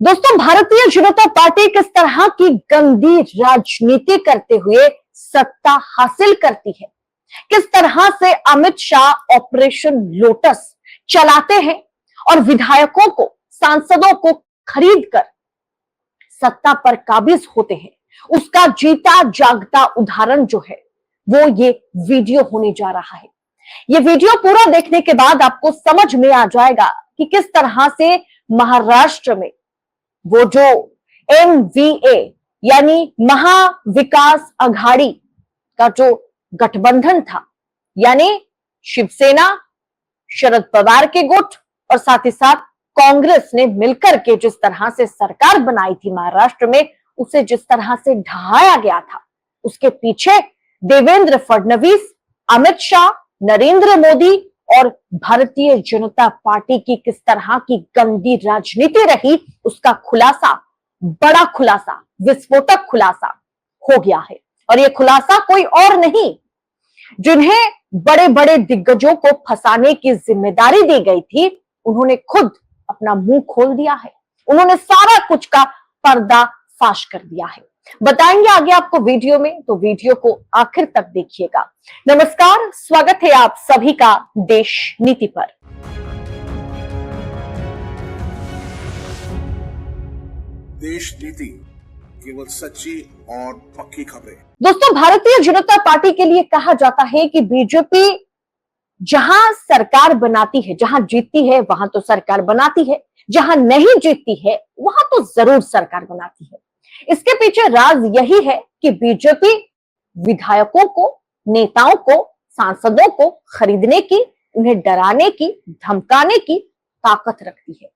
दोस्तों, भारतीय जनता पार्टी किस तरह की गंदी राजनीति करते हुए सत्ता हासिल करती है, किस तरह से अमित शाह ऑपरेशन लोटस चलाते हैं और विधायकों को, सांसदों को खरीद कर सत्ता पर काबिज होते हैं, उसका जीता जागता उदाहरण जो है वो ये वीडियो होने जा रहा है। ये वीडियो पूरा देखने के बाद आपको समझ में आ जाएगा कि किस तरह से महाराष्ट्र में वो जो MVA यानी महाविकास अघाड़ी का जो गठबंधन था, यानी शिवसेना, शरद पवार के गुट और साथ ही साथ कांग्रेस ने मिलकर के जिस तरह से सरकार बनाई थी महाराष्ट्र में, उसे जिस तरह से ढहाया गया था, उसके पीछे देवेंद्र फडणवीस, अमित शाह, नरेंद्र मोदी और भारतीय जनता पार्टी की किस तरह की गंदी राजनीति रही, उसका खुलासा, बड़ा खुलासा, विस्फोटक खुलासा हो गया है। और यह खुलासा कोई और नहीं, जिन्हें बड़े बड़े दिग्गजों को फंसाने की जिम्मेदारी दी गई थी, उन्होंने खुद अपना मुंह खोल दिया है। उन्होंने सारा कुछ का पर्दा फाश कर दिया है। बताएंगे आगे आपको वीडियो में, तो वीडियो को आखिर तक देखिएगा। नमस्कार, स्वागत है आप सभी का देश नीति पर। देश नीति, केवल सच्ची और पक्की खबरें। दोस्तों, भारतीय जनता पार्टी के लिए कहा जाता है कि बीजेपी जहां सरकार बनाती है, जहां जीतती है वहां तो सरकार बनाती है, जहां नहीं जीतती है वहां तो जरूर सरकार बनाती है। इसके पीछे राज यही है कि बीजेपी विधायकों को, नेताओं को, सांसदों को खरीदने की, उन्हें डराने की, धमकाने की ताकत रखती है।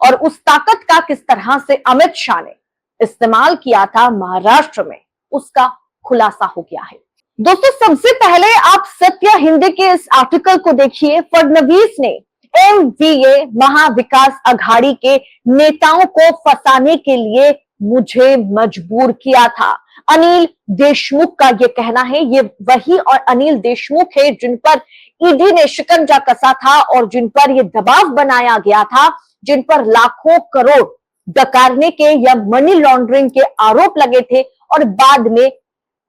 और उस ताकत का किस तरह से अमित शाह ने इस्तेमाल किया था महाराष्ट्र में, उसका खुलासा हो गया है। दोस्तों, सबसे पहले आप सत्य हिंद के इस आर्टिकल को देखिए। फडणवीस ने MVA महाविकास अघाड़ी के नेताओं को फंसाने के लिए मुझे मजबूर किया था। अनिल देशमुख का यह कहना है। ये वही और अनिल देशमुख है जिन पर ईडी ने शिकंजा कसा था और जिन पर यह दबाव बनाया गया था, जिन पर लाखों करोड़ डकारने के या मनी लॉन्ड्रिंग के आरोप लगे थे और बाद में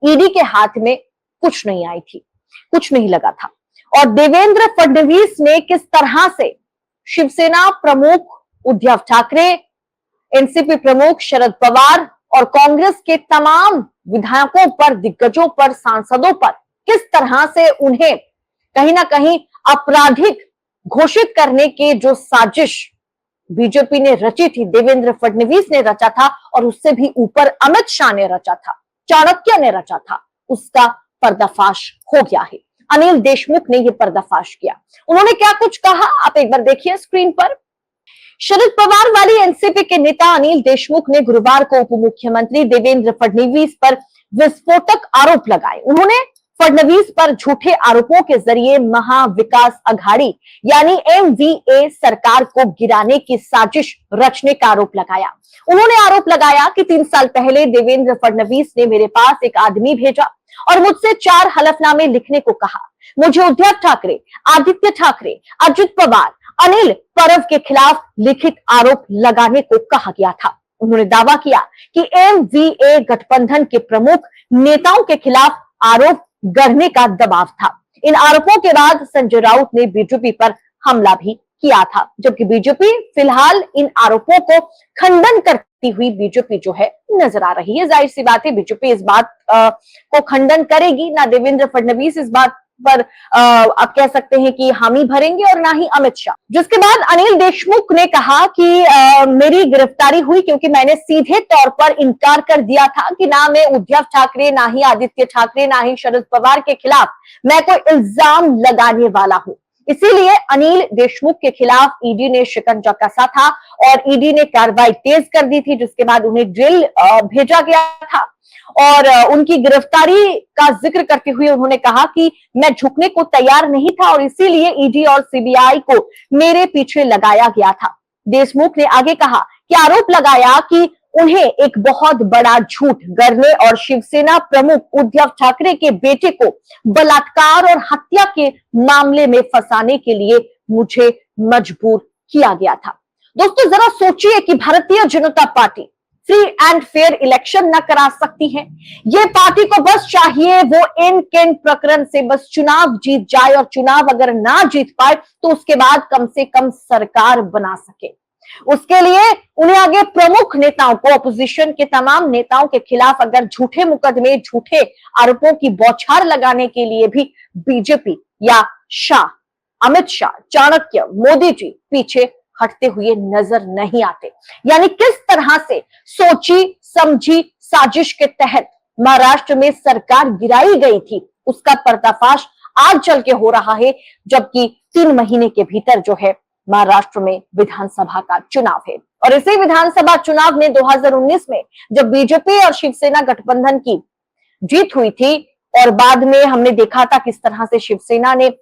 ईडी के हाथ में कुछ नहीं आई थी, कुछ नहीं लगा था। और देवेंद्र फडणवीस ने किस तरह से शिवसेना प्रमुख उद्धव ठाकरे, एनसीपी प्रमुख शरद पवार और कांग्रेस के तमाम विधायकों पर, दिग्गजों पर, सांसदों पर किस तरह से उन्हें कहीं ना कहीं आपराधिक घोषित करने की जो साजिश बीजेपी ने रची थी, देवेंद्र फडणवीस ने रचा था और उससे भी ऊपर अमित शाह ने रचा था, चाणक्य ने रचा था, उसका पर्दाफाश हो गया है। अनिल देशमुख ने यह पर्दाफाश किया। उन्होंने क्या कुछ कहा, आप एक बार देखिए स्क्रीन पर। शरद पवार वाली एनसीपी के नेता अनिल देशमुख ने गुरुवार को उप मुख्यमंत्री देवेंद्र फडणवीस पर विस्फोटक आरोप लगाए। उन्होंने फडणवीस पर झूठे आरोपों के जरिए महाविकास अघाड़ी यानी MVA सरकार को गिराने की साजिश रचने का आरोप लगाया। उन्होंने आरोप लगाया कि 3 साल पहले देवेंद्र फडणवीस ने मेरे पास एक आदमी भेजा और मुझसे 4 हलफनामे लिखने को कहा। मुझे उद्धव ठाकरे, आदित्य ठाकरे, अजित पवार, अनिल परब के खिलाफ लिखित आरोप लगाने को कहा गया था। उन्होंने दावा किया कि MVA गठबंधन के प्रमुख नेताओं के खिलाफ आरोप गढ़ने का दबाव था। इन आरोपों के बाद संजय राउत ने बीजेपी पर हमला भी किया था, जबकि बीजेपी फिलहाल इन आरोपों को खंडन करती हुई बीजेपी जो है नजर आ रही है। जाहिर सी बात है, बीजेपी इस बात को खंडन करेगी ना। देवेंद्र फडणवीस इस बात पर आप कह सकते हैं कि हामी भरेंगे और ना ही अमित शाह। जिसके बाद अनिल देशमुख ने कहा कि मेरी गिरफ्तारी हुई क्योंकि मैंने सीधे तौर पर इनकार कर दिया था कि ना मैं उद्धव ठाकरे, ना ही आदित्य ठाकरे, ना ही शरद पवार के खिलाफ मैं कोई इल्जाम लगाने वाला हूं। इसीलिए अनिल देशमुख के खिलाफ ईडी ने शिकंजा कसा था और ईडी ने कार्रवाई तेज कर दी थी, जिसके बाद उन्हें जेल भेजा गया था। और उनकी गिरफ्तारी का जिक्र करते हुए उन्होंने कहा कि मैं झुकने को तैयार नहीं था और इसीलिए ईडी और सीबीआई को मेरे पीछे लगाया गया था। देशमुख ने आगे कहा कि आरोप लगाया कि उन्हें एक बहुत बड़ा झूठ गढ़ने और शिवसेना प्रमुख उद्धव ठाकरे के बेटे को बलात्कार और हत्या के मामले में फंसाने के लिए मुझे मजबूर किया गया था। दोस्तों जरा सोचिए कि Bharatiya Janata party free and fair election न करा सकती है। ये पार्टी को बस चाहिए वो इन किन प्रकरण से बस चुनाव जीत जाए, और चुनाव अगर ना जीत पाए तो उसके बाद कम से कम सरकार बना सके। उसके लिए उन्हें आगे प्रमुख नेताओं को, अपोजिशन के तमाम नेताओं के खिलाफ अगर झूठे मुकदमे, झूठे आरोपों की बौछार लगाने के लिए भी बीजेपी या शाह, अमित शाह, चाणक्य, मोदी जी पीछे हटते हुए नजर नहीं आते। यानी किस तरह से सोची समझी साजिश के तहत महाराष्ट्र में सरकार गिराई गई थी, उसका पर्दाफाश आज चल के हो रहा है, जबकि 3 महीने के भीतर जो है महाराष्ट्र में विधानसभा का चुनाव है। और इसी विधानसभा चुनाव में 2019 में जब बीजेपी और शिवसेना गठबंधन की जीत हुई थी, और बाद में हमने देखा था किस तरह से शिवसेना ने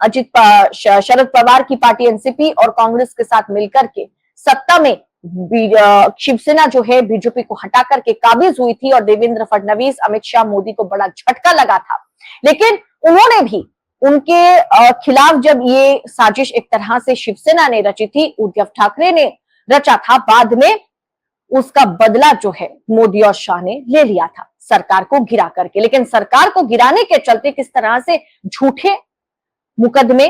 शरद पवार की पार्टी एनसीपी और कांग्रेस के साथ मिलकर के सत्ता में शिवसेना जो है बीजेपी को हटा करके काबिज हुई थी, और देवेंद्र फडणवीस, अमित शाह, मोदी को बड़ा झटका लगा था। लेकिन उन्होंने भी उनके खिलाफ जब ये साजिश एक तरह से शिवसेना ने रची थी, उद्धव ठाकरे ने रचा था, बाद में उसका बदला जो है मोदी और शाह ने ले लिया था सरकार को गिरा करके। लेकिन सरकार को गिराने के चलते किस तरह से झूठे मुकदमे,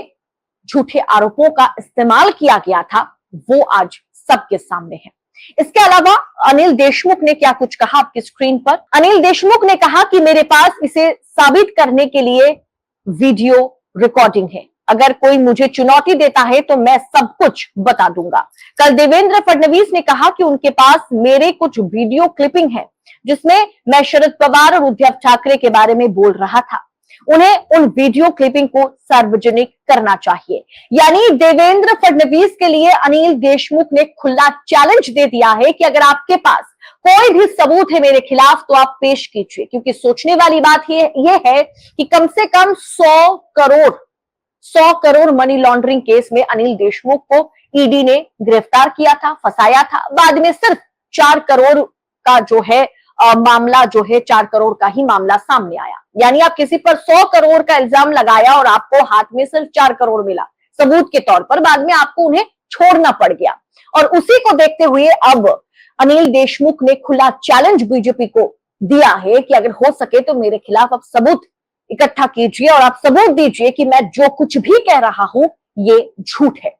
झूठे आरोपों का इस्तेमाल किया गया था, वो आज सबके सामने है। इसके अलावा अनिल देशमुख ने क्या कुछ कहा आपकी स्क्रीन पर। अनिल देशमुख ने कहा कि मेरे पास इसे साबित करने के लिए वीडियो रिकॉर्डिंग है, अगर कोई मुझे चुनौती देता है तो मैं सब कुछ बता दूंगा। कल देवेंद्र फडणवीस ने कहा कि उनके पास मेरे कुछ वीडियो क्लिपिंग है जिसमें मैं शरद पवार और उद्धव ठाकरे के बारे में बोल रहा था, उन्हें उन वीडियो क्लिपिंग को सार्वजनिक करना चाहिए। यानी देवेंद्र फडणवीस के लिए अनिल देशमुख ने खुला चैलेंज दे दिया है कि अगर आपके पास कोई भी सबूत है मेरे खिलाफ तो आप पेश कीजिए। क्योंकि सोचने वाली बात ये है कि कम से कम 100 करोड़ मनी लॉन्ड्रिंग केस में अनिल देशमुख को ईडी ने गिरफ्तार किया था, फंसाया था। बाद में सिर्फ 4 करोड़ का जो है मामला जो है 4 करोड़ का ही मामला सामने आया। यानी आप किसी पर 100 करोड़ का इल्जाम लगाया और आपको हाथ में सिर्फ 4 करोड़ मिला सबूत के तौर पर, बाद में आपको उन्हें छोड़ना पड़ गया। और उसी को देखते हुए अब अनिल देशमुख ने खुला चैलेंज बीजेपी को दिया है कि अगर हो सके तो मेरे खिलाफ आप सबूत इकट्ठा कीजिए और आप सबूत दीजिए कि मैं जो कुछ भी कह रहा हूं ये झूठ है।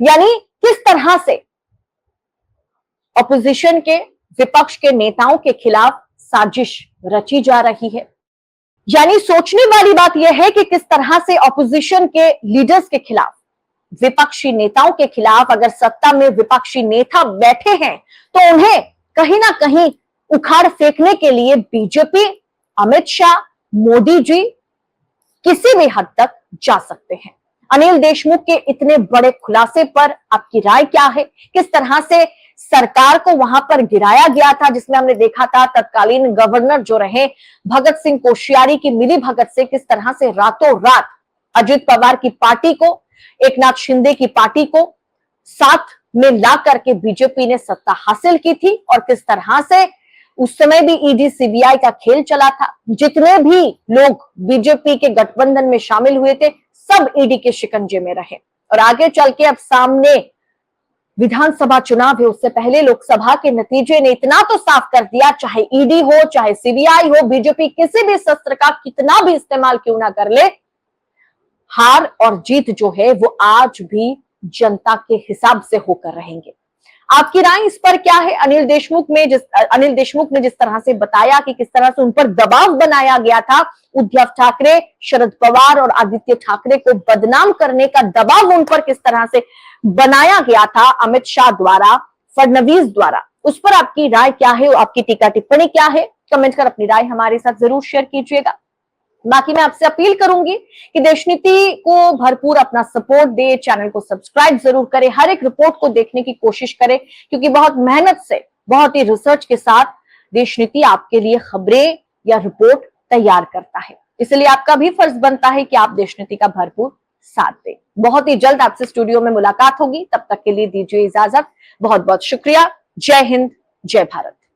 यानी किस तरह से ऑपोजिशन के, विपक्ष के नेताओं के खिलाफ साजिश रची जा रही है। यानी सोचने वाली बात यह है कि किस तरह से ऑपोजिशन के लीडर्स के खिलाफ, विपक्षी नेताओं के खिलाफ अगर सत्ता में विपक्षी नेता बैठे हैं तो उन्हें कहीं ना कहीं उखाड़ फेंकने के लिए बीजेपी, अमित शाह, मोदी जी किसी भी हद तक जा सकते हैं। अनिल देशमुख के इतने बड़े खुलासे पर आपकी राय क्या है? किस तरह से सरकार को वहां पर गिराया गया था, जिसमें हमने देखा था तत्कालीन गवर्नर जो रहे भगत सिंह कोश्यारी की मिली भगत से किस तरह से रातों रात अजित पवार की पार्टी को, एकनाथ शिंदे की पार्टी को साथ में ला करके बीजेपी ने सत्ता हासिल की थी, और किस तरह से उस समय भी ईडी सीबीआई का खेल चला था। जितने भी लोग बीजेपी के गठबंधन में शामिल हुए थे सब ईडी के शिकंजे में रहे। और आगे चल के अब सामने विधानसभा चुनाव है, उससे पहले लोकसभा के नतीजे ने इतना तो साफ कर दिया, चाहे ईडी हो चाहे सीबीआई हो, बीजेपी किसी भी शस्त्र का कितना भी इस्तेमाल क्यों ना कर ले, हार और जीत जो है वो आज भी जनता के हिसाब से होकर रहेंगे। आपकी राय इस पर क्या है? अनिल देशमुख ने जिस तरह से बताया कि किस तरह से उन पर दबाव बनाया गया था, उद्धव ठाकरे, शरद पवार और आदित्य ठाकरे को बदनाम करने का दबाव उन पर किस तरह से बनाया गया था अमित शाह द्वारा, फडणवीस द्वारा, उस पर आपकी राय क्या है? आपकी टीका टिप्पणी क्या है? कमेंट कर अपनी राय हमारे साथ जरूर शेयर कीजिएगा। बाकी मैं आपसे अपील करूंगी कि देशनीति को भरपूर अपना सपोर्ट दे, चैनल को सब्सक्राइब जरूर करें, हर एक रिपोर्ट को देखने की कोशिश करें, क्योंकि बहुत मेहनत से, बहुत ही रिसर्च के साथ देशनीति आपके लिए खबरें या रिपोर्ट तैयार करता है। इसलिए आपका भी फर्ज बनता है कि आप देशनीति का भरपूर साथ दें। बहुत ही जल्द आपसे स्टूडियो में मुलाकात होगी, तब तक के लिए दीजिए इजाजत। बहुत बहुत शुक्रिया। जय हिंद, जय भारत।